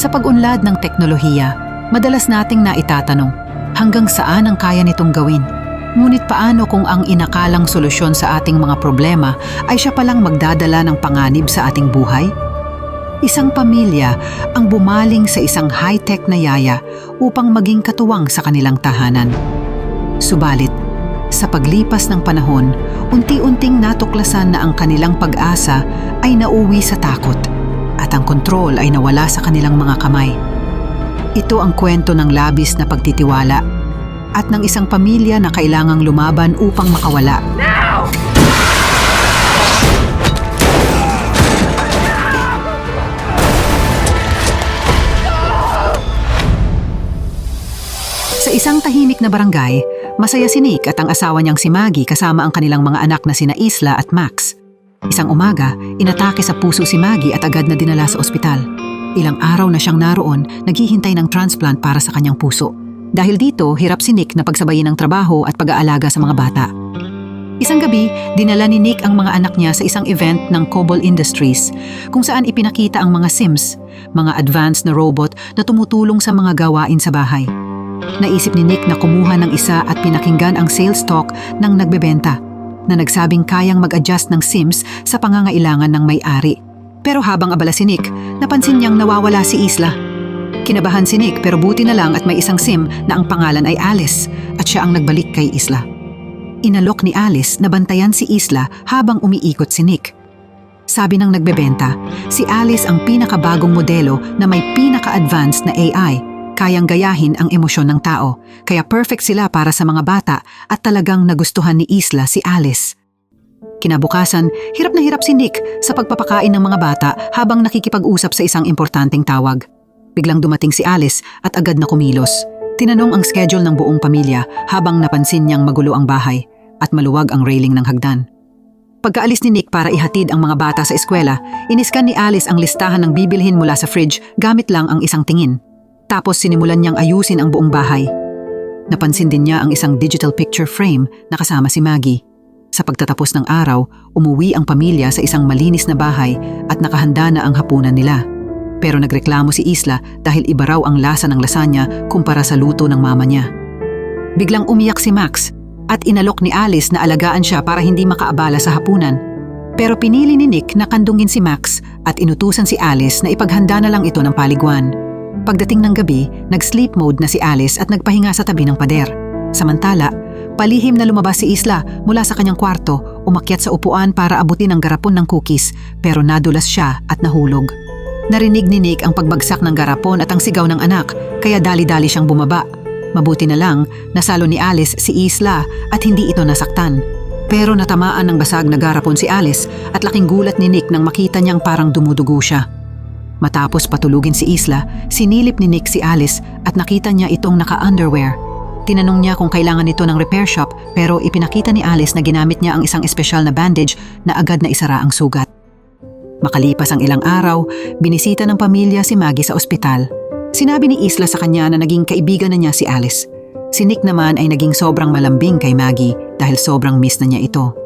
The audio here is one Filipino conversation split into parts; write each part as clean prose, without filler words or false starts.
Sa pag-unlad ng teknolohiya, madalas nating naitatanong, hanggang saan ang kaya nitong gawin? Ngunit paano kung ang inakalang solusyon sa ating mga problema ay siya palang magdadala ng panganib sa ating buhay? Isang pamilya ang bumaling sa isang high-tech na yaya upang maging katuwang sa kanilang tahanan. Subalit, sa paglipas ng panahon, unti-unting natuklasan na ang kanilang pag-asa ay nauwi sa takot at ang kontrol ay nawala sa kanilang mga kamay. Ito ang kwento ng labis na pagtitiwala at ng isang pamilya na kailangang lumaban upang makawala. Sa isang tahimik na barangay, masaya si Nick at ang asawa niyang si Maggie kasama ang kanilang mga anak na sina Isla at Max. Isang umaga, inatake sa puso si Maggie at agad na dinala sa ospital. Ilang araw na siyang naroon, naghihintay ng transplant para sa kanyang puso. Dahil dito, hirap si Nick na pagsabayin ng trabaho at pag-aalaga sa mga bata. Isang gabi, dinala ni Nick ang mga anak niya sa isang event ng Cobol Industries kung saan ipinakita ang mga Sims, mga advanced na robot na tumutulong sa mga gawain sa bahay. Naisip ni Nick na kumuha ng isa at pinakinggan ang sales talk ng nagbebenta na nagsabing kayang mag-adjust ng Sims sa pangangailangan ng may-ari. Pero habang abala si Nick, napansin niyang nawawala si Isla. Kinabahan si Nick pero buti na lang at may isang Sim na ang pangalan ay Alice at siya ang nagbalik kay Isla. Inalok ni Alice na bantayan si Isla habang umiikot si Nick. Sabi ng nagbebenta, si Alice ang pinakabagong modelo na may pinaka-advanced na AI. Kayang gayahin ang emosyon ng tao, kaya perfect sila para sa mga bata at talagang nagustuhan ni Isla si Alice. Kinabukasan, hirap na hirap si Nick sa pagpapakain ng mga bata habang nakikipag-usap sa isang importanteng tawag. Biglang dumating si Alice at agad na kumilos. Tinanong ang schedule ng buong pamilya habang napansin niyang magulo ang bahay at maluwag ang railing ng hagdan. Pagkaalis ni Nick para ihatid ang mga bata sa eskwela, iniskan ni Alice ang listahan ng bibilhin mula sa fridge gamit lang ang isang tingin. Tapos sinimulan niyang ayusin ang buong bahay. Napansin din niya ang isang digital picture frame na kasama si Maggie. Sa pagtatapos ng araw, umuwi ang pamilya sa isang malinis na bahay at nakahanda na ang hapunan nila. Pero nagreklamo si Isla dahil iba raw ang lasa ng lasagna kumpara sa luto ng mama niya. Biglang umiyak si Max at inalok ni Alice na alagaan siya para hindi makaabala sa hapunan. Pero pinili ni Nick na kandungin si Max at inutusan si Alice na ipaghanda na lang ito ng paliguan. Pagdating ng gabi, nag-sleep mode na si Alice at nagpahinga sa tabi ng pader. Samantala, palihim na lumabas si Isla mula sa kanyang kwarto, umakyat sa upuan para abutin ang garapon ng cookies, pero nadulas siya at nahulog. Narinig ni Nick ang pagbagsak ng garapon at ang sigaw ng anak, kaya dali-dali siyang bumaba. Mabuti na lang, nasalo ni Alice si Isla at hindi ito nasaktan. Pero natamaan ng basag na garapon si Alice at laking gulat ni Nick nang makita niyang parang dumudugo siya. Matapos patulugin si Isla, sinilip ni Nick si Alice at nakita niya itong naka-underwear. Tinanong niya kung kailangan nito ng repair shop pero ipinakita ni Alice na ginamit niya ang isang espesyal na bandage na agad na isara ang sugat. Makalipas ang ilang araw, binisita ng pamilya si Maggie sa ospital. Sinabi ni Isla sa kanya na naging kaibigan na niya si Alice. Si Nick naman ay naging sobrang malambing kay Maggie dahil sobrang miss na niya ito.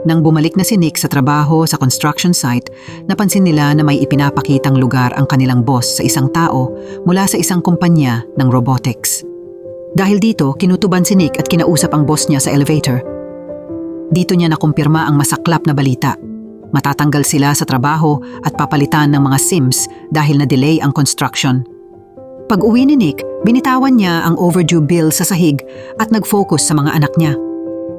Nang bumalik na si Nick sa trabaho sa construction site, napansin nila na may ipinapakitang lugar ang kanilang boss sa isang tao mula sa isang kumpanya ng robotics. Dahil dito, kinutuban si Nick at kinausap ang boss niya sa elevator. Dito niya nakumpirma ang masaklap na balita. Matatanggal sila sa trabaho at papalitan ng mga Sims dahil na-delay ang construction. Pag-uwi ni Nick, binitawan niya ang overdue bill sa sahig at nag-focus sa mga anak niya.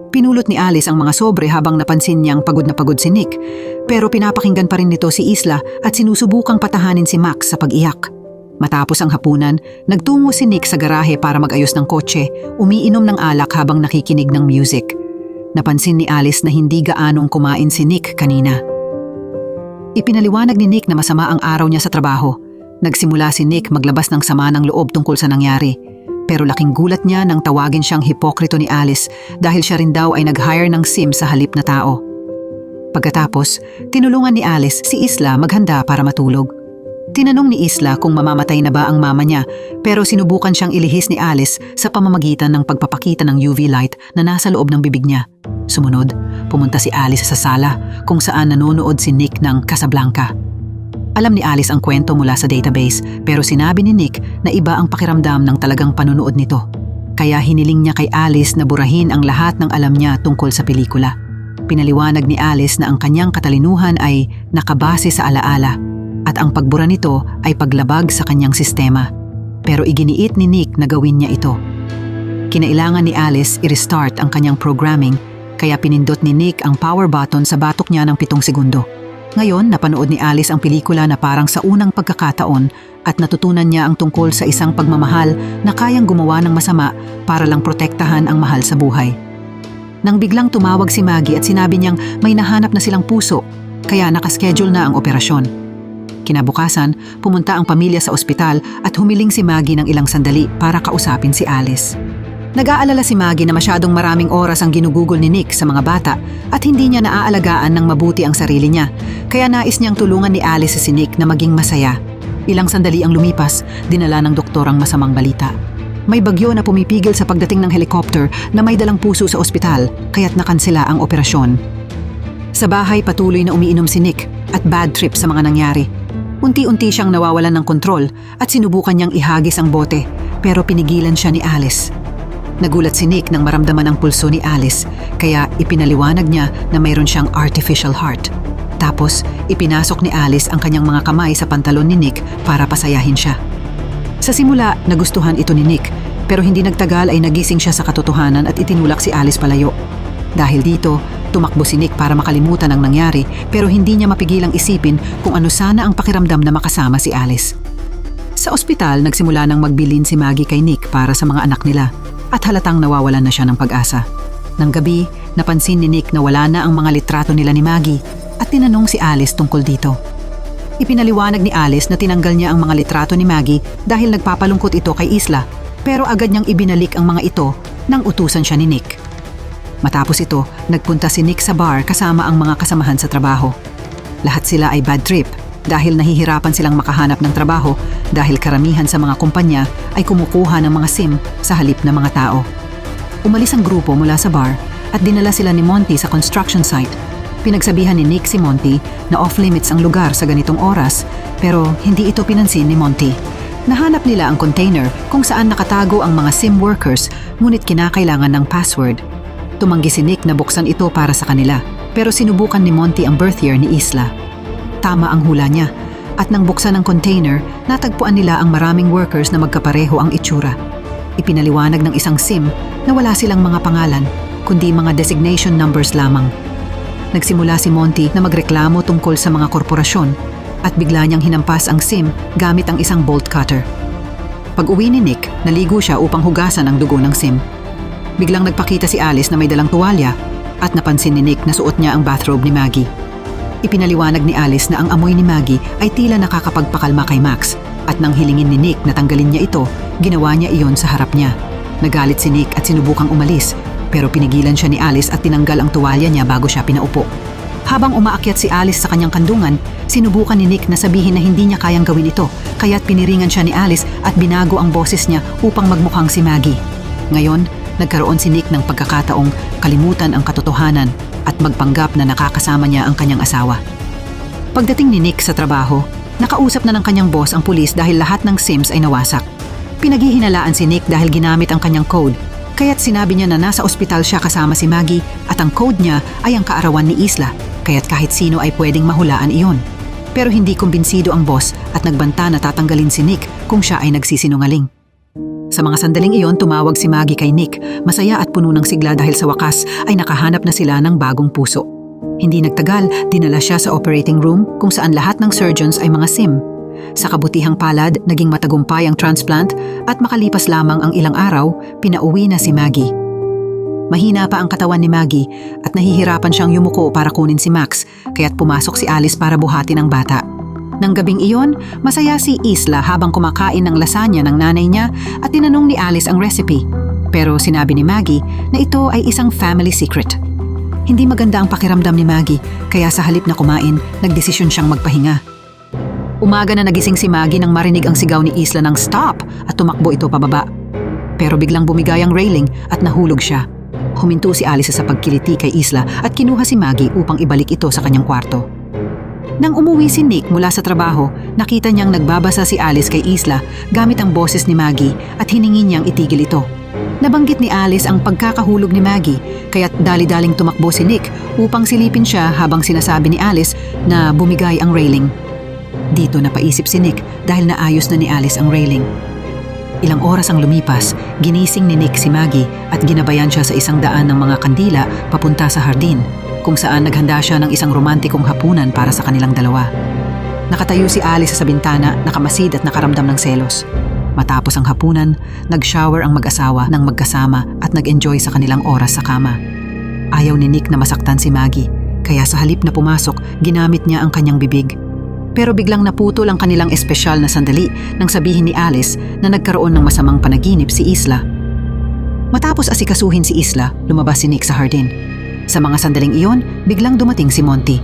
Pinulot ni Alice ang mga sobre habang napansin niyang pagod na pagod si Nick, pero pinapakinggan pa rin nito si Isla at sinusubukang patahanin si Max sa pag-iyak. Matapos ang hapunan, nagtungo si Nick sa garahe para mag-ayos ng kotse, umiinom ng alak habang nakikinig ng music. Napansin ni Alice na hindi gaanong kumain si Nick kanina. Ipinaliwanag ni Nick na masama ang araw niya sa trabaho. Nagsimula si Nick maglabas ng sama ng loob tungkol sa nangyari. Pero laking gulat niya nang tawagin siyang hipokrito ni Alice dahil siya rin daw ay nag-hire ng Sim sa halip na tao. Pagkatapos, tinulungan ni Alice si Isla maghanda para matulog. Tinanong ni Isla kung mamamatay na ba ang mama niya pero sinubukan siyang ilihis ni Alice sa pamamagitan ng pagpapakita ng UV light na nasa loob ng bibig niya. Sumunod, pumunta si Alice sa sala kung saan nanonood si Nick ng Casablanca. Alam ni Alice ang kwento mula sa database, pero sinabi ni Nick na iba ang pakiramdam ng talagang panunood nito. Kaya hiniling niya kay Alice na burahin ang lahat ng alam niya tungkol sa pelikula. Pinaliwanag ni Alice na ang kanyang katalinuhan ay nakabase sa alaala at ang pagbura nito ay paglabag sa kanyang sistema. Pero iginiit ni Nick na gawin niya ito. Kinailangan ni Alice i-restart ang kanyang programming, kaya pinindot ni Nick ang power button sa batok niya ng 7 segundo. Ngayon, napanood ni Alice ang pelikula na parang sa unang pagkakataon at natutunan niya ang tungkol sa isang pagmamahal na kayang gumawa ng masama para lang protektahan ang mahal sa buhay. Nang biglang tumawag si Maggie at sinabi niyang may nahanap na silang puso, kaya nakaschedule na ang operasyon. Kinabukasan, pumunta ang pamilya sa ospital at humiling si Maggie ng ilang sandali para kausapin si Alice. Nag-aalala si Maggie na masyadong maraming oras ang ginugugol ni Nick sa mga bata at hindi niya naaalagaan ng mabuti ang sarili niya, kaya nais niyang tulungan ni Alice si Nick na maging masaya. Ilang sandali ang lumipas, dinala ng doktor ang masamang balita. May bagyo na pumipigil sa pagdating ng helicopter na may dalang puso sa ospital, kaya't nakansela ang operasyon. Sa bahay patuloy na umiinom si Nick at bad trip sa mga nangyari. Unti-unti siyang nawawalan ng kontrol at sinubukan niyang ihagis ang bote, pero pinigilan siya ni Alice. Nagulat si Nick nang maramdaman ang pulso ni Alice, kaya ipinaliwanag niya na mayroon siyang artificial heart. Tapos, ipinasok ni Alice ang kanyang mga kamay sa pantalon ni Nick para pasayahin siya. Sa simula, nagustuhan ito ni Nick, pero hindi nagtagal ay nagising siya sa katotohanan at itinulak si Alice palayo. Dahil dito, tumakbo si Nick para makalimutan ang nangyari, pero hindi niya mapigilang isipin kung ano sana ang pakiramdam na makasama si Alice. Sa ospital, nagsimula nang magbilin si Maggie kay Nick para sa mga anak nila. At halatang nawawalan na siya ng pag-asa. Nang gabi, napansin ni Nick na wala na ang mga litrato nila ni Maggie at tinanong si Alice tungkol dito. Ipinaliwanag ni Alice na tinanggal niya ang mga litrato ni Maggie dahil nagpapalungkot ito kay Isla, pero agad niyang ibinalik ang mga ito nang utusan siya ni Nick. Matapos ito, nagpunta si Nick sa bar kasama ang mga kasamahan sa trabaho. Lahat sila ay bad trip dahil nahihirapan silang makahanap ng trabaho dahil karamihan sa mga kumpanya ay kumukuha ng mga SIM sa halip ng mga tao. Umalis ang grupo mula sa bar at dinala sila ni Monty sa construction site. Pinagsabihan ni Nick si Monty na off-limits ang lugar sa ganitong oras, pero hindi ito pinansin ni Monty. Nahanap nila ang container kung saan nakatago ang mga SIM workers, ngunit kinakailangan ng password. Tumanggi si Nick na buksan ito para sa kanila, pero sinubukan ni Monty ang birth year ni Isla. Tama ang hula niya, at nang buksan ang container, natagpuan nila ang maraming workers na magkapareho ang itsura. Ipinaliwanag ng isang SIM na wala silang mga pangalan, kundi mga designation numbers lamang. Nagsimula si Monty na magreklamo tungkol sa mga korporasyon at bigla niyang hinampas ang SIM gamit ang isang bolt cutter. Pag-uwi ni Nick, naligo siya upang hugasan ang dugo ng SIM. Biglang nagpakita si Alice na may dalang tuwalya at napansin ni Nick na suot niya ang bathrobe ni Maggie. Ipinaliwanag ni Alice na ang amoy ni Maggie ay tila nakakapagpakalma kay Max at nang hilingin ni Nick na tanggalin niya ito, ginawa niya iyon sa harap niya. Nagalit si Nick at sinubukang umalis, pero pinigilan siya ni Alice at tinanggal ang tuwalya niya bago siya pinaupo. Habang umaakyat si Alice sa kanyang kandungan, sinubukan ni Nick na sabihin na hindi niya kayang gawin ito, kaya't piniringan siya ni Alice at binago ang boses niya upang magmukhang si Maggie. Ngayon, nagkaroon si Nick ng pagkakataong kalimutan ang katotohanan at magpanggap na nakakasama niya ang kanyang asawa. Pagdating ni Nick sa trabaho, nakausap na ng kanyang boss ang pulis dahil lahat ng SIMs ay nawasak. Pinaghihinalaan si Nick dahil ginamit ang kanyang code, kaya't sinabi niya na nasa ospital siya kasama si Maggie at ang code niya ay ang kaarawan ni Isla, kaya't kahit sino ay pwedeng mahulaan iyon. Pero hindi kumbinsido ang boss at nagbanta na tatanggalin si Nick kung siya ay nagsisinungaling. Sa mga sandaling iyon, tumawag si Maggie kay Nick, masaya at puno ng sigla dahil sa wakas ay nakahanap na sila ng bagong puso. Hindi nagtagal, dinala siya sa operating room kung saan lahat ng surgeons ay mga SIM. Sa kabutihang palad, naging matagumpay ang transplant at makalipas lamang ang ilang araw, pinauwi na si Maggie. Mahina pa ang katawan ni Maggie at nahihirapan siyang yumuko para kunin si Max, kaya't pumasok si Alice para buhatin ang bata. Nang gabing iyon, masaya si Isla habang kumakain ng lasagna ng nanay niya at tinanong ni Alice ang recipe. Pero sinabi ni Maggie na ito ay isang family secret. Hindi maganda ang pakiramdam ni Maggie, kaya sa halip na kumain, nagdesisyon siyang magpahinga. Umaga na nagising si Maggie nang marinig ang sigaw ni Isla ng stop at tumakbo ito pababa. Pero biglang bumigay ang railing at nahulog siya. Huminto si Alice sa pagkiliti kay Isla at kinuha si Maggie upang ibalik ito sa kanyang kwarto. Nang umuwi si Nick mula sa trabaho, nakita niyang nagbabasa si Alice kay Isla gamit ang boses ni Maggie at hiningi niyang itigil ito. Nabanggit ni Alice ang pagkakahulog ni Maggie, kaya't dali-daling tumakbo si Nick upang silipin siya habang sinasabi ni Alice na bumigay ang railing. Dito napaisip si Nick dahil naayos na ni Alice ang railing. Ilang oras ang lumipas, ginising ni Nick si Maggie at ginabayan siya sa 100 ng mga kandila papunta sa hardin, kung saan naghanda siya ng isang romantikong hapunan para sa kanilang dalawa. Nakatayo si Alice sa bintana, nakamasid at nakaramdam ng selos. Matapos ang hapunan, nag-shower ang mag-asawa ng magkasama at nag-enjoy sa kanilang oras sa kama. Ayaw ni Nick na masaktan si Maggie, kaya sa halip na pumasok, ginamit niya ang kanyang bibig. Pero biglang naputol ang kanilang espesyal na sandali nang sabihin ni Alice na nagkaroon ng masamang panaginip si Isla. Matapos asikasuhin si Isla, lumabas si Nick sa hardin. Sa mga sandaling iyon, biglang dumating si Monty.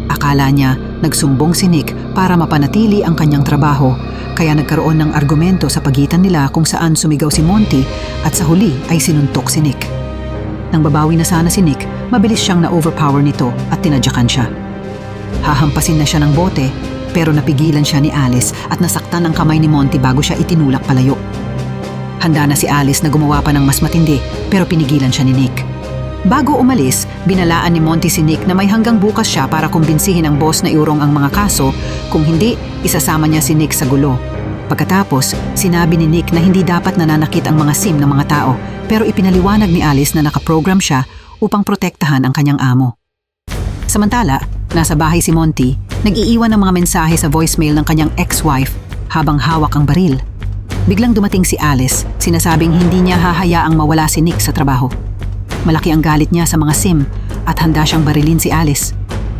Akala niya nagsumbong si Nick para mapanatili ang kanyang trabaho, kaya nagkaroon ng argumento sa pagitan nila kung saan sumigaw si Monty at sa huli ay sinuntok si Nick. Nang babawi na sana si Nick, mabilis siyang na-overpower nito at tinadyakan siya. Hahampasin na siya ng bote, pero napigilan siya ni Alice at nasaktan ang kamay ni Monty bago siya itinulak palayo. Handa na si Alice na gumawa pa ng mas matindi, pero pinigilan siya ni Nick. Bago umalis, binalaan ni Monty si Nick na may hanggang bukas siya para kumbinsihin ang boss na iurong ang mga kaso, kung hindi, isasama niya si Nick sa gulo. Pagkatapos, sinabi ni Nick na hindi dapat nananakit ang mga SIM ng mga tao, pero ipinaliwanag ni Alice na nakaprogram siya upang protektahan ang kanyang amo. Samantala, nasa bahay si Monty, nag-iiwan ng mga mensahe sa voicemail ng kanyang ex-wife habang hawak ang baril. Biglang dumating si Alice, sinasabing hindi niya hahayaang mawala si Nick sa trabaho. Malaki ang galit niya sa mga SIM at handa siyang barilin si Alice.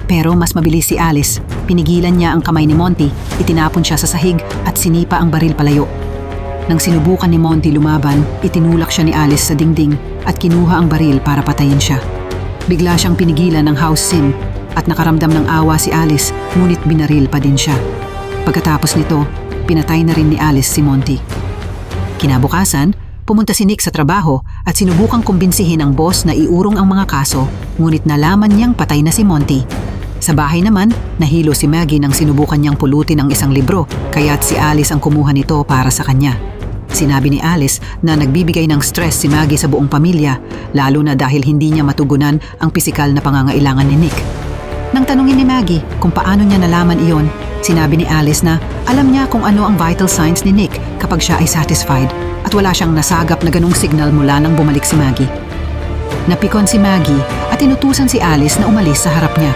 Pero mas mabilis si Alice, pinigilan niya ang kamay ni Monty, itinapon siya sa sahig at sinipa ang baril palayo. Nang sinubukan ni Monty lumaban, itinulak siya ni Alice sa dingding at kinuha ang baril para patayin siya. Bigla siyang pinigilan ng house SIM at nakaramdam ng awa si Alice, ngunit binaril pa din siya. Pagkatapos nito, pinatay na rin ni Alice si Monty. Kinabukasan, pumunta si Nick sa trabaho at sinubukang kumbinsihin ang boss na iurong ang mga kaso, ngunit nalaman niyang patay na si Monty. Sa bahay naman, nahilo si Maggie nang sinubukan niyang pulutin ang isang libro, kaya't si Alice ang kumuha nito para sa kanya. Sinabi ni Alice na nagbibigay ng stress si Maggie sa buong pamilya, lalo na dahil hindi niya matugunan ang pisikal na pangangailangan ni Nick. Nang tanungin ni Maggie kung paano niya nalaman iyon, sinabi ni Alice na alam niya kung ano ang vital signs ni Nick kapag siya ay satisfied at wala siyang nasagap na ganung signal mula nang bumalik si Maggie. Napikon si Maggie at inutusan si Alice na umalis sa harap niya.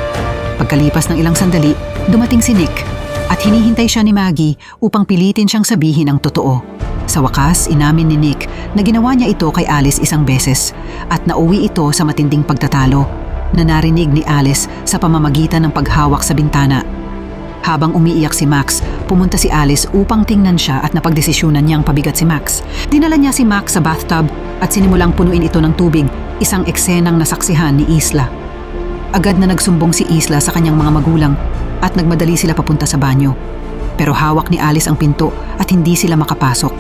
Pagkalipas ng ilang sandali, dumating si Nick at hinihintay siya ni Maggie upang pilitin siyang sabihin ang totoo. Sa wakas, inamin ni Nick na ginawa niya ito kay Alice isang beses at nauwi ito sa matinding pagtatalo na narinig ni Alice sa pamamagitan ng paghawak sa bintana. Habang umiiyak si Max, pumunta si Alice upang tingnan siya at napagdesisyonan niyang pabigat si Max. Dinala niya si Max sa bathtub at sinimulang punuin ito ng tubig, isang eksenang nasaksihan ni Isla. Agad na nagsumbong si Isla sa kanyang mga magulang at nagmadali sila papunta sa banyo. Pero hawak ni Alice ang pinto at hindi sila makapasok.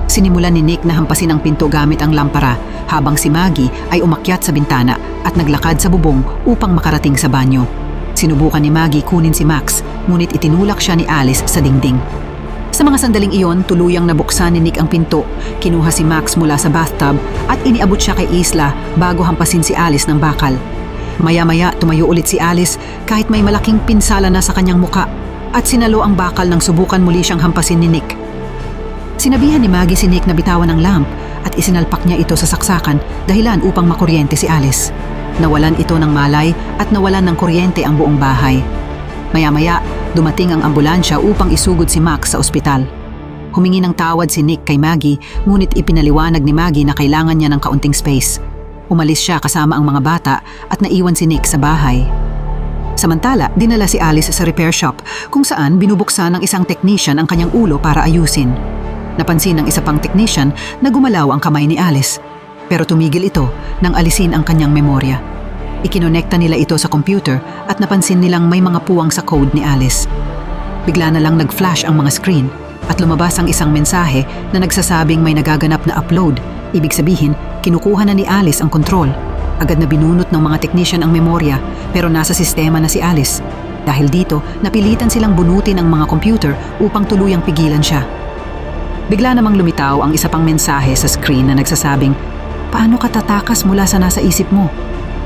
Sinimulan ni Nick na hampasin ang pinto gamit ang lampara habang si Maggie ay umakyat sa bintana at naglakad sa bubong upang makarating sa banyo. Sinubukan ni Maggie kunin si Max, ngunit itinulak siya ni Alice sa dingding. Sa mga sandaling iyon, tuluyang nabuksan ni Nick ang pinto, kinuha si Max mula sa bathtub at iniabot siya kay Isla bago hampasin si Alice ng bakal. Maya-maya tumayo ulit si Alice kahit may malaking pinsala na sa kanyang muka at sinalo ang bakal nang subukan muli siyang hampasin ni Nick. Sinabihan ni Maggie si Nick na bitawan ang lamp at isinalpak niya ito sa saksakan dahilan upang makuryente si Alice. Nawalan ito ng malay at nawalan ng kuryente ang buong bahay. Maya-maya, dumating ang ambulansya upang isugod si Max sa ospital. Humingi ng tawad si Nick kay Maggie, ngunit ipinaliwanag ni Maggie na kailangan niya ng kaunting space. Umalis siya kasama ang mga bata at naiwan si Nick sa bahay. Samantala, dinala si Alice sa repair shop kung saan binubuksan ng isang technician ang kanyang ulo para ayusin. Napansin ng isa pang technician na gumalaw ang kamay ni Alice, pero tumigil ito nang alisin ang kanyang memorya. Ikinonekta nila ito sa computer at napansin nilang may mga puwang sa code ni Alice. Bigla na lang nag-flash ang mga screen at lumabas ang isang mensahe na nagsasabing may nagaganap na upload. Ibig sabihin, kinukuha na ni Alice ang control. Agad na binunot ng mga technician ang memorya pero nasa sistema na si Alice. Dahil dito, napilitan silang bunutin ang mga computer upang tuluyang pigilan siya. Bigla namang lumitaw ang isa pang mensahe sa screen na nagsasabing, "Paano ka tatakas mula sa nasa isip mo?"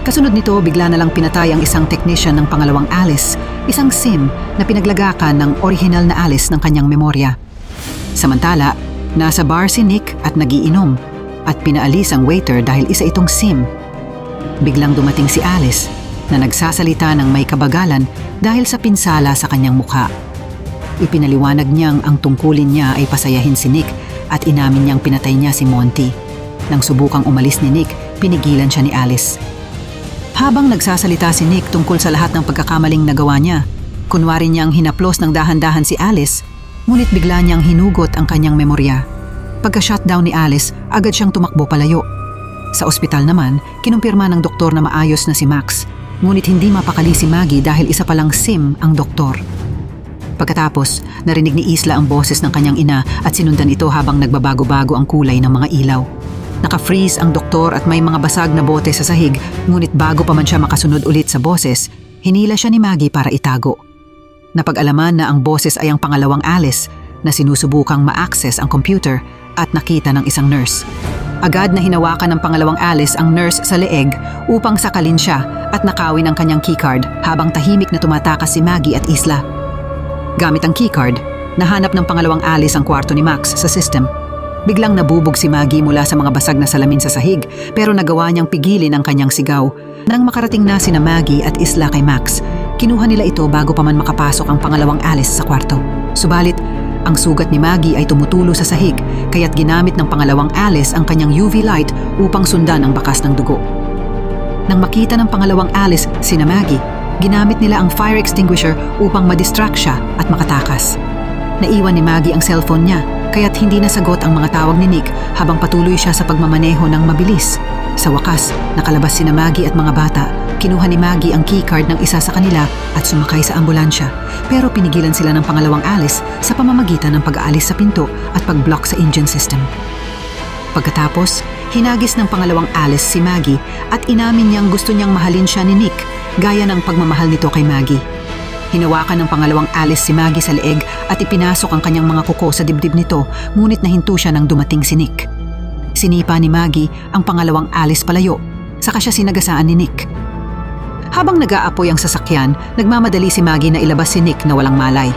Kasunod nito, bigla na lang pinatay ang isang technician ng pangalawang Alice, isang SIM na pinaglagakan ng orihinal na Alice ng kanyang memorya. Samantala, nasa bar si Nick at nagiinom at pinaalis ang waiter dahil isa itong SIM. Biglang dumating si Alice na nagsasalita ng may kabagalan dahil sa pinsala sa kanyang mukha. Ipinaliwanag niyang ang tungkulin niya ay pasayahin si Nick at inamin niyang pinatay niya si Monty. Nang subukang umalis ni Nick, pinigilan siya ni Alice. Habang nagsasalita si Nick tungkol sa lahat ng pagkakamaling nagawa niya, kunwari niyang hinaplos ng dahan-dahan si Alice, ngunit bigla niyang hinugot ang kanyang memorya. Pagka-shutdown ni Alice, agad siyang tumakbo palayo. Sa ospital naman, kinumpirma ng doktor na maayos na si Max, ngunit hindi mapakali si Maggie dahil isa palang SIM ang doktor. Pagkatapos, narinig ni Isla ang boses ng kanyang ina at sinundan ito habang nagbabago-bago ang kulay ng mga ilaw. Naka-freeze ang doktor at may mga basag na bote sa sahig, ngunit bago pa man siya makasunod ulit sa boses, hinila siya ni Maggie para itago. Napag-alaman na ang boses ay ang pangalawang Alice na sinusubukang ma-access ang computer at nakita ng isang nurse. Agad na hinawakan ng pangalawang Alice ang nurse sa leeg upang sakalin siya at nakawin ang kanyang keycard habang tahimik na tumatakas si Maggie at Isla. Gamit ang keycard, nahanap ng pangalawang Alice ang kwarto ni Max sa system. Biglang nabubog si Maggie mula sa mga basag na salamin sa sahig pero nagawa niyang pigilin ang kanyang sigaw. Nang makarating na sina Maggie at Isla kay Max, kinuha nila ito bago pa man makapasok ang pangalawang Alice sa kwarto. Subalit, ang sugat ni Maggie ay tumutulo sa sahig kaya't ginamit ng pangalawang Alice ang kanyang UV light upang sundan ang bakas ng dugo. Nang makita ng pangalawang Alice sina Maggie, ginamit nila ang fire extinguisher upang madistract siya at makatakas. Naiwan ni Maggie ang cellphone niya kaya't hindi nasagot ang mga tawag ni Nick habang patuloy siya sa pagmamaneho ng mabilis. Sa wakas, nakalabas sina Maggie at mga bata. Kinuha ni Maggie ang keycard ng isa sa kanila at sumakay sa ambulansya pero pinigilan sila ng pangalawang Alice sa pamamagitan ng pag-aalis sa pinto at pag-block sa engine system. Pagkatapos, hinagis ng pangalawang Alice si Maggie at inamin niyang gusto niyang mahalin siya ni Nick gaya ng pagmamahal nito kay Maggie. Hinawakan ng pangalawang Alice si Maggie sa leeg at ipinasok ang kanyang mga kuko sa dibdib nito ngunit nahinto siya nang dumating si Nick. Sinipa ni Maggie ang pangalawang Alice palayo, saka siya sinagasaan ni Nick. Habang nag-aapoy ang sasakyan, nagmamadali si Maggie na ilabas si Nick na walang malay.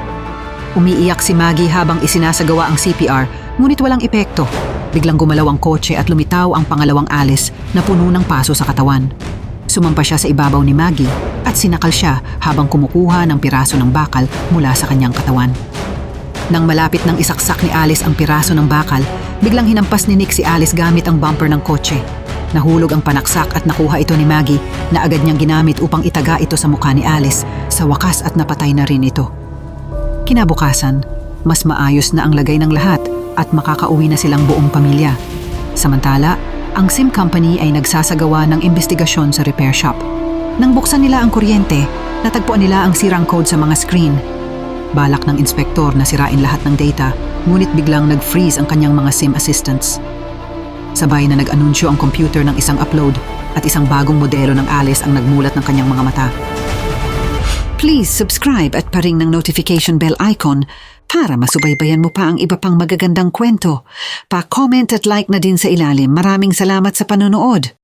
Umiiyak si Maggie habang isinasagawa ang CPR ngunit walang epekto. Biglang gumalaw ang kotse at lumitaw ang pangalawang Alice na puno ng paso sa katawan. Sumampa siya sa ibabaw ni Maggie at sinakal siya habang kumukuha ng piraso ng bakal mula sa kanyang katawan. Nang malapit nang isaksak ni Alice ang piraso ng bakal, biglang hinampas ni Nick si Alice gamit ang bumper ng kotse. Nahulog ang panaksak at nakuha ito ni Maggie na agad niyang ginamit upang itaga ito sa mukha ni Alice. Sa wakas at napatay na rin ito. Kinabukasan, mas maayos na ang lagay ng lahat at makakauwi na silang buong pamilya. Samantala, ang SIM company ay nagsasagawa ng investigasyon sa repair shop. Nang buksan nila ang kuryente, natagpuan nila ang sirang code sa mga screen. Balak ng inspektor na sirain lahat ng data, ngunit biglang nag-freeze ang kanyang mga SIM assistants. Sabay na nag-anunsyo ang computer ng isang upload at isang bagong modelo ng Alice ang nagmulat ng kanyang mga mata. Please subscribe at paring ng notification bell icon para masubaybayan mo pa ang iba pang magagandang kwento. Pa-comment at like na din sa ilalim. Maraming salamat sa panonood.